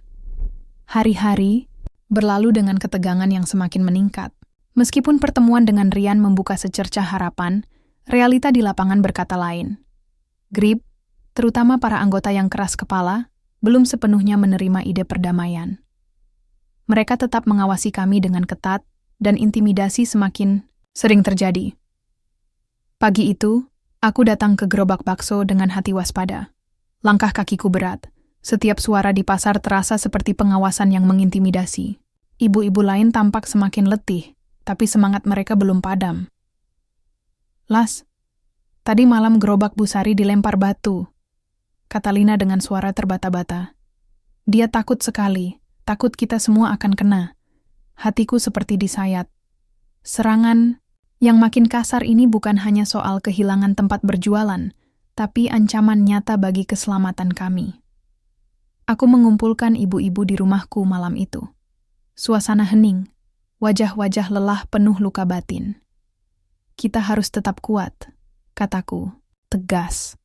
Hari-hari berlalu dengan ketegangan yang semakin meningkat. Meskipun pertemuan dengan Rian membuka secercah harapan, realita di lapangan berkata lain. GRIP, terutama para anggota yang keras kepala, belum sepenuhnya menerima ide perdamaian. Mereka tetap mengawasi kami dengan ketat, dan intimidasi semakin sering terjadi. Pagi itu, aku datang ke gerobak bakso dengan hati waspada. Langkah kakiku berat. Setiap suara di pasar terasa seperti pengawasan yang mengintimidasi. Ibu-ibu lain tampak semakin letih, tapi semangat mereka belum padam. Las, tadi malam gerobak Bu Sari dilempar batu, kata Lina dengan suara terbata-bata. Dia takut sekali, takut kita semua akan kena. Hatiku seperti disayat. Serangan Yang makin kasar ini bukan hanya soal kehilangan tempat berjualan, tapi ancaman nyata bagi keselamatan kami. Aku mengumpulkan ibu-ibu di rumahku malam itu. Suasana hening, wajah-wajah lelah penuh luka batin. Kita harus tetap kuat, kataku, tegas.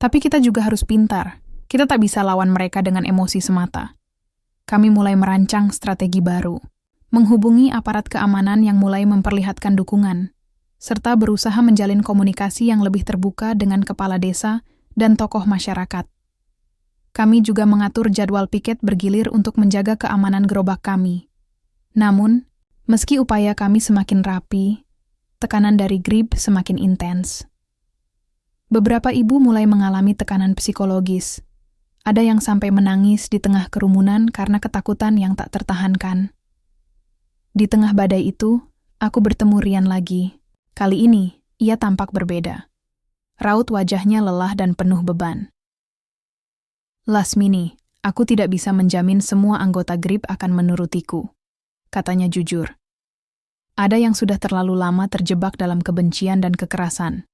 Tapi kita juga harus pintar. Kita tak bisa lawan mereka dengan emosi semata. Kami mulai merancang strategi baru, menghubungi aparat keamanan yang mulai memperlihatkan dukungan, serta berusaha menjalin komunikasi yang lebih terbuka dengan kepala desa dan tokoh masyarakat. Kami juga mengatur jadwal piket bergilir untuk menjaga keamanan gerobak kami. Namun, meski upaya kami semakin rapi, tekanan dari GRIB semakin intens. Beberapa ibu mulai mengalami tekanan psikologis. Ada yang sampai menangis di tengah kerumunan karena ketakutan yang tak tertahankan. Di tengah badai itu, aku bertemu Rian lagi. Kali ini, ia tampak berbeda. Raut wajahnya lelah dan penuh beban. Lasmini, aku tidak bisa menjamin semua anggota GRIB akan menurutiku, katanya jujur. Ada yang sudah terlalu lama terjebak dalam kebencian dan kekerasan.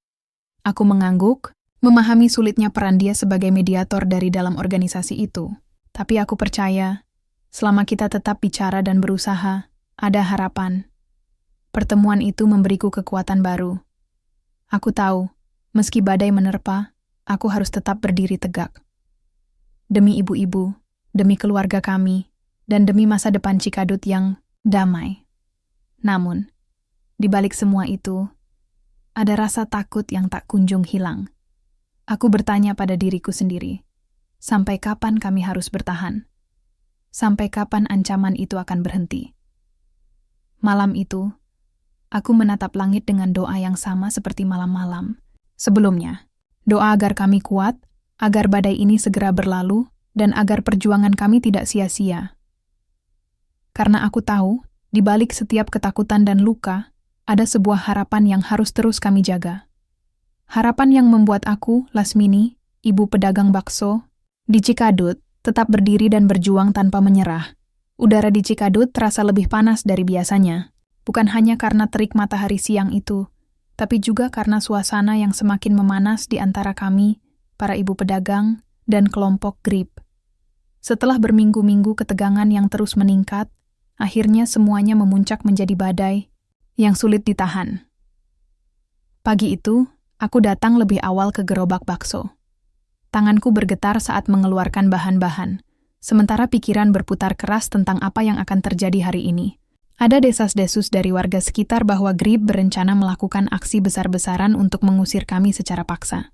Aku mengangguk, memahami sulitnya peran dia sebagai mediator dari dalam organisasi itu. Tapi aku percaya, selama kita tetap bicara dan berusaha, ada harapan. Pertemuan itu memberiku kekuatan baru. Aku tahu, meski badai menerpa, aku harus tetap berdiri tegak. Demi ibu-ibu, demi keluarga kami, dan demi masa depan Cikadut yang damai. Namun, di balik semua itu, ada rasa takut yang tak kunjung hilang. Aku bertanya pada diriku sendiri, sampai kapan kami harus bertahan? Sampai kapan ancaman itu akan berhenti? Malam itu, aku menatap langit dengan doa yang sama seperti malam-malam sebelumnya. Doa agar kami kuat, agar badai ini segera berlalu, dan agar perjuangan kami tidak sia-sia. Karena aku tahu, di balik setiap ketakutan dan luka, ada sebuah harapan yang harus terus kami jaga. Harapan yang membuat aku, Lasmini, ibu pedagang bakso, di Cikadut, tetap berdiri dan berjuang tanpa menyerah. Udara di Cikadut terasa lebih panas dari biasanya, bukan hanya karena terik matahari siang itu, tapi juga karena suasana yang semakin memanas di antara kami, para ibu pedagang, dan kelompok GRIB. Setelah berminggu-minggu ketegangan yang terus meningkat, akhirnya semuanya memuncak menjadi badai yang sulit ditahan. Pagi itu, aku datang lebih awal ke gerobak bakso. Tanganku bergetar saat mengeluarkan bahan-bahan, sementara pikiran berputar keras tentang apa yang akan terjadi hari ini. Ada desas-desus dari warga sekitar bahwa GRIB berencana melakukan aksi besar-besaran untuk mengusir kami secara paksa.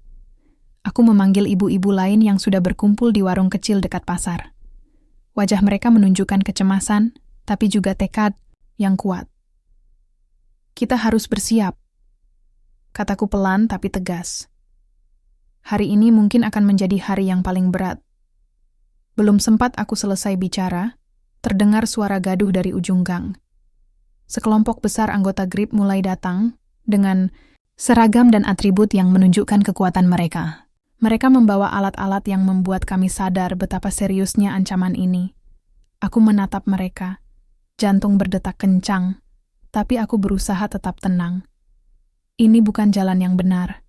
Aku memanggil ibu-ibu lain yang sudah berkumpul di warung kecil dekat pasar. Wajah mereka menunjukkan kecemasan, tapi juga tekad yang kuat. Kita harus bersiap, kataku pelan tapi tegas. Hari ini mungkin akan menjadi hari yang paling berat. Belum sempat aku selesai bicara, terdengar suara gaduh dari ujung gang. Sekelompok besar anggota GRIB mulai datang dengan seragam dan atribut yang menunjukkan kekuatan mereka. Mereka membawa alat-alat yang membuat kami sadar betapa seriusnya ancaman ini. Aku menatap mereka, jantung berdetak kencang, tapi aku berusaha tetap tenang. Ini bukan jalan yang benar.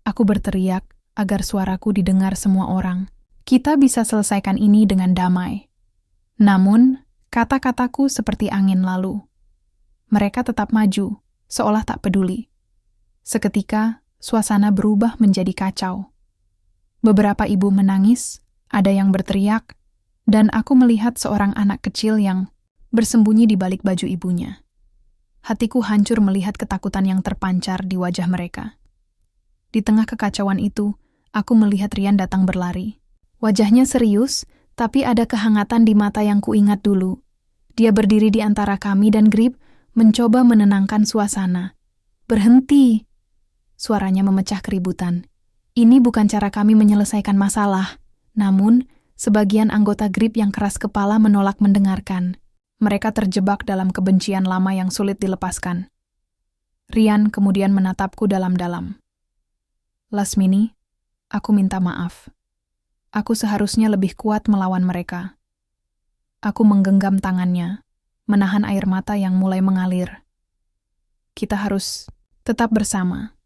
Aku berteriak agar suaraku didengar semua orang. Kita bisa selesaikan ini dengan damai. Namun, kata-kataku seperti angin lalu. Mereka tetap maju, seolah tak peduli. Seketika, suasana berubah menjadi kacau. Beberapa ibu menangis, ada yang berteriak, dan aku melihat seorang anak kecil yang bersembunyi di balik baju ibunya. Hatiku hancur melihat ketakutan yang terpancar di wajah mereka. Di tengah kekacauan itu, aku melihat Rian datang berlari. Wajahnya serius, tapi ada kehangatan di mata yang kuingat dulu. Dia berdiri di antara kami dan GRIB, mencoba menenangkan suasana. "Berhenti!" Suaranya memecah keributan. Ini bukan cara kami menyelesaikan masalah. Namun, sebagian anggota GRIB yang keras kepala menolak mendengarkan. Mereka terjebak dalam kebencian lama yang sulit dilepaskan. Rian kemudian menatapku dalam-dalam. "Lasmini, aku minta maaf. Aku seharusnya lebih kuat melawan mereka." Aku menggenggam tangannya, menahan air mata yang mulai mengalir. kita harus tetap bersama.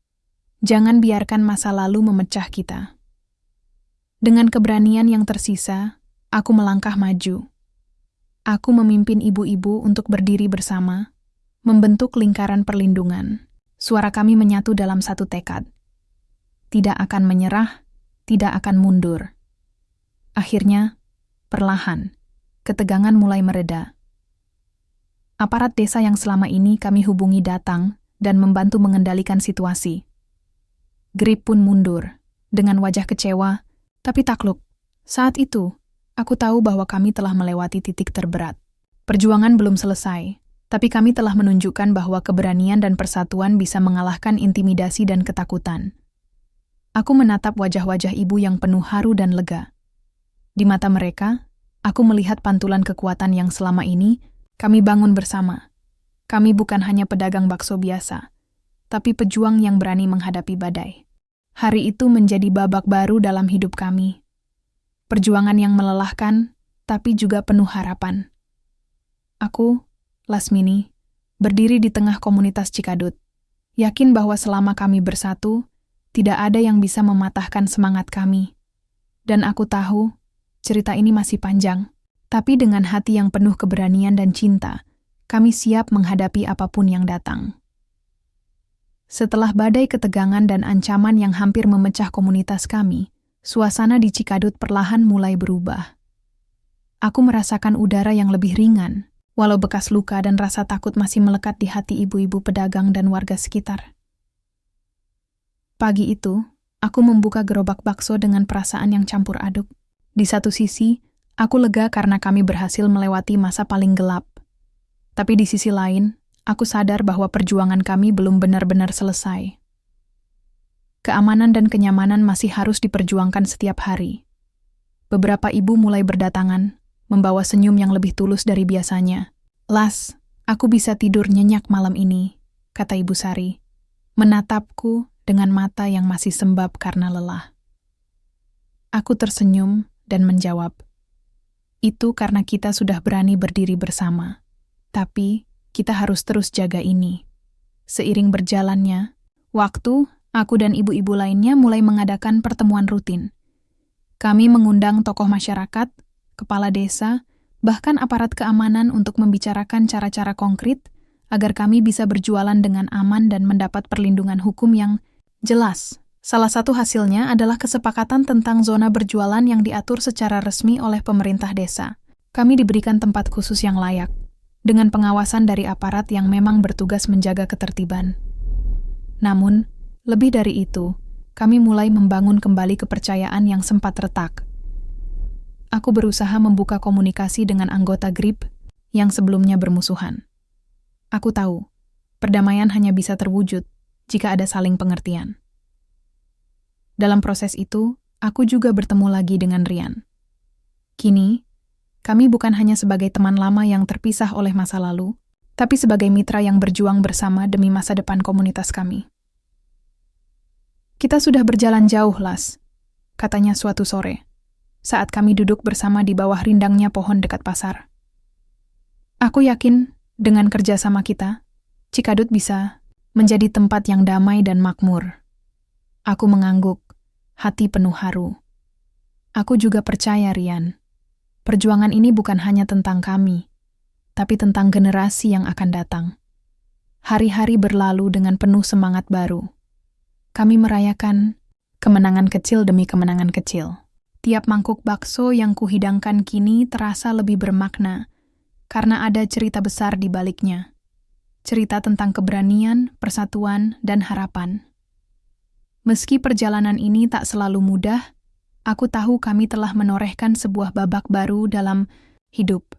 Jangan biarkan masa lalu memecah kita. Dengan keberanian yang tersisa, aku melangkah maju. Aku memimpin ibu-ibu untuk berdiri bersama, membentuk lingkaran perlindungan. Suara kami menyatu dalam satu tekad. Tidak akan menyerah, tidak akan mundur. Akhirnya, perlahan, ketegangan mulai mereda. Aparat desa yang selama ini kami hubungi datang dan membantu mengendalikan situasi. Grip pun mundur, dengan wajah kecewa, tapi takluk. Saat itu, aku tahu bahwa kami telah melewati titik terberat. Perjuangan belum selesai, tapi kami telah menunjukkan bahwa keberanian dan persatuan bisa mengalahkan intimidasi dan ketakutan. Aku menatap wajah-wajah ibu yang penuh haru dan lega. Di mata mereka, aku melihat pantulan kekuatan yang selama ini kami bangun bersama. Kami bukan hanya pedagang bakso biasa, tapi pejuang yang berani menghadapi badai. Hari itu menjadi babak baru dalam hidup kami. Perjuangan yang melelahkan, tapi juga penuh harapan. Aku, Lasmini, berdiri di tengah komunitas Cikadut, yakin bahwa selama kami bersatu, tidak ada yang bisa mematahkan semangat kami. Dan aku tahu, cerita ini masih panjang, tapi dengan hati yang penuh keberanian dan cinta, kami siap menghadapi apapun yang datang. Setelah badai ketegangan dan ancaman yang hampir memecah komunitas kami, suasana di Cikadut perlahan mulai berubah. Aku merasakan udara yang lebih ringan, walau bekas luka dan rasa takut masih melekat di hati ibu-ibu pedagang dan warga sekitar. Pagi itu, aku membuka gerobak bakso dengan perasaan yang campur aduk. Di satu sisi, aku lega karena kami berhasil melewati masa paling gelap. Tapi di sisi lain, aku sadar bahwa perjuangan kami belum benar-benar selesai. Keamanan dan kenyamanan masih harus diperjuangkan setiap hari. Beberapa ibu mulai berdatangan, membawa senyum yang lebih tulus dari biasanya. "Las, aku bisa tidur nyenyak malam ini," kata Ibu Sari, menatapku dengan mata yang masih sembab karena lelah. Aku tersenyum dan menjawab, "Itu karena kita sudah berani berdiri bersama. Tapi, kita harus terus jaga ini." Seiring berjalannya waktu, aku dan ibu-ibu lainnya mulai mengadakan pertemuan rutin. Kami mengundang tokoh masyarakat, kepala desa, bahkan aparat keamanan untuk membicarakan cara-cara konkret agar kami bisa berjualan dengan aman dan mendapat perlindungan hukum yang jelas. Salah satu hasilnya adalah kesepakatan tentang zona berjualan yang diatur secara resmi oleh pemerintah desa. Kami diberikan tempat khusus yang layak, dengan pengawasan dari aparat yang memang bertugas menjaga ketertiban. Namun, lebih dari itu, kami mulai membangun kembali kepercayaan yang sempat retak. Aku berusaha membuka komunikasi dengan anggota GRIP yang sebelumnya bermusuhan. Aku tahu, perdamaian hanya bisa terwujud jika ada saling pengertian. Dalam proses itu, aku juga bertemu lagi dengan Rian. Kini, kami bukan hanya sebagai teman lama yang terpisah oleh masa lalu, tapi sebagai mitra yang berjuang bersama demi masa depan komunitas kami. "Kita sudah berjalan jauh, Las," katanya suatu sore, saat kami duduk bersama di bawah rindangnya pohon dekat pasar. "Aku yakin, dengan kerjasama kita, Cikadut bisa menjadi tempat yang damai dan makmur." Aku mengangguk, hati penuh haru. Aku juga percaya, Rian. Perjuangan ini bukan hanya tentang kami, tapi tentang generasi yang akan datang. Hari-hari berlalu dengan penuh semangat baru. Kami merayakan kemenangan kecil demi kemenangan kecil. Tiap mangkuk bakso yang kuhidangkan kini terasa lebih bermakna, karena ada cerita besar di baliknya. Cerita tentang keberanian, persatuan, dan harapan. Meski perjalanan ini tak selalu mudah, aku tahu kami telah menorehkan sebuah babak baru dalam hidup.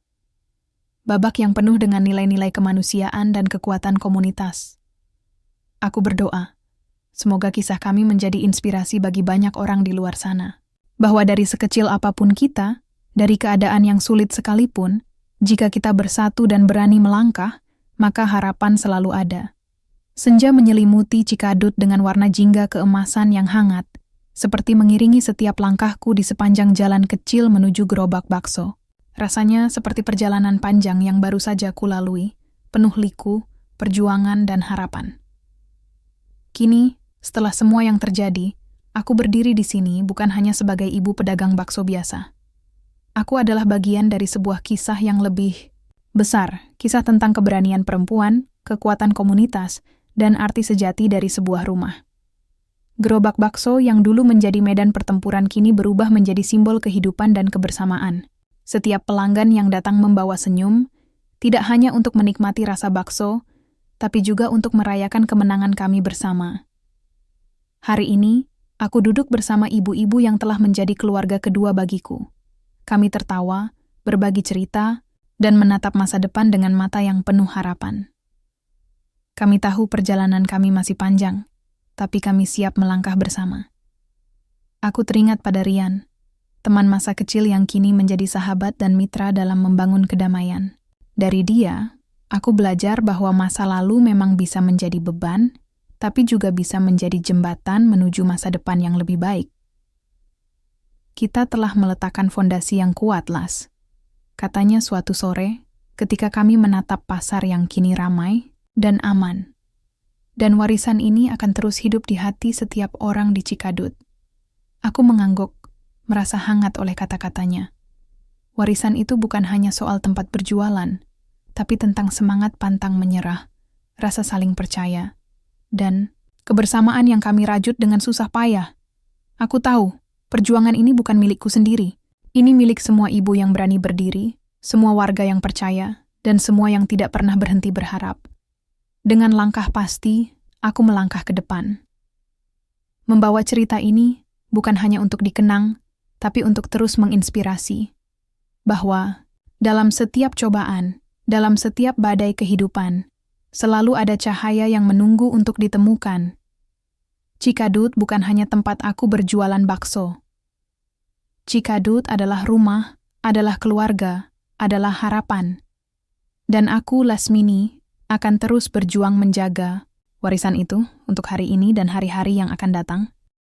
Babak yang penuh dengan nilai-nilai kemanusiaan dan kekuatan komunitas. Aku berdoa, semoga kisah kami menjadi inspirasi bagi banyak orang di luar sana. Bahwa dari sekecil apapun kita, dari keadaan yang sulit sekalipun, jika kita bersatu dan berani melangkah, maka harapan selalu ada. Senja menyelimuti Cikadut dengan warna jingga keemasan yang hangat, seperti mengiringi setiap langkahku di sepanjang jalan kecil menuju gerobak bakso. Rasanya seperti perjalanan panjang yang baru saja kulalui, penuh liku, perjuangan, dan harapan. Kini, setelah semua yang terjadi, aku berdiri di sini bukan hanya sebagai ibu pedagang bakso biasa. Aku adalah bagian dari sebuah kisah yang lebih besar, kisah tentang keberanian perempuan, kekuatan komunitas, dan arti sejati dari sebuah rumah. Gerobak bakso yang dulu menjadi medan pertempuran kini berubah menjadi simbol kehidupan dan kebersamaan. Setiap pelanggan yang datang membawa senyum, tidak hanya untuk menikmati rasa bakso, tapi juga untuk merayakan kemenangan kami bersama. Hari ini, aku duduk bersama ibu-ibu yang telah menjadi keluarga kedua bagiku. Kami tertawa, berbagi cerita, dan menatap masa depan dengan mata yang penuh harapan. Kami tahu perjalanan kami masih panjang, tapi kami siap melangkah bersama. Aku teringat pada Rian, teman masa kecil yang kini menjadi sahabat dan mitra dalam membangun kedamaian. Dari dia, aku belajar bahwa masa lalu memang bisa menjadi beban, tapi juga bisa menjadi jembatan menuju masa depan yang lebih baik. Kita telah meletakkan fondasi yang kuat, Las. Katanya suatu sore, ketika kami menatap pasar yang kini ramai dan aman. Dan warisan ini akan terus hidup di hati setiap orang di Cikadut. Aku mengangguk, merasa hangat oleh kata-katanya. Warisan itu bukan hanya soal tempat berjualan, tapi tentang semangat pantang menyerah, rasa saling percaya, dan kebersamaan yang kami rajut dengan susah payah. Aku tahu, perjuangan ini bukan milikku sendiri. Ini milik semua ibu yang berani berdiri, semua warga yang percaya, dan semua yang tidak pernah berhenti berharap. Dengan langkah pasti, aku melangkah ke depan. Membawa cerita ini bukan hanya untuk dikenang, tapi untuk terus menginspirasi. Bahwa dalam setiap cobaan, dalam setiap badai kehidupan, selalu ada cahaya yang menunggu untuk ditemukan. Cikadut bukan hanya tempat aku berjualan bakso. Cikadut adalah rumah, adalah keluarga, adalah harapan. Dan aku, Lasmini, akan terus berjuang menjaga warisan itu untuk hari ini dan hari-hari yang akan datang.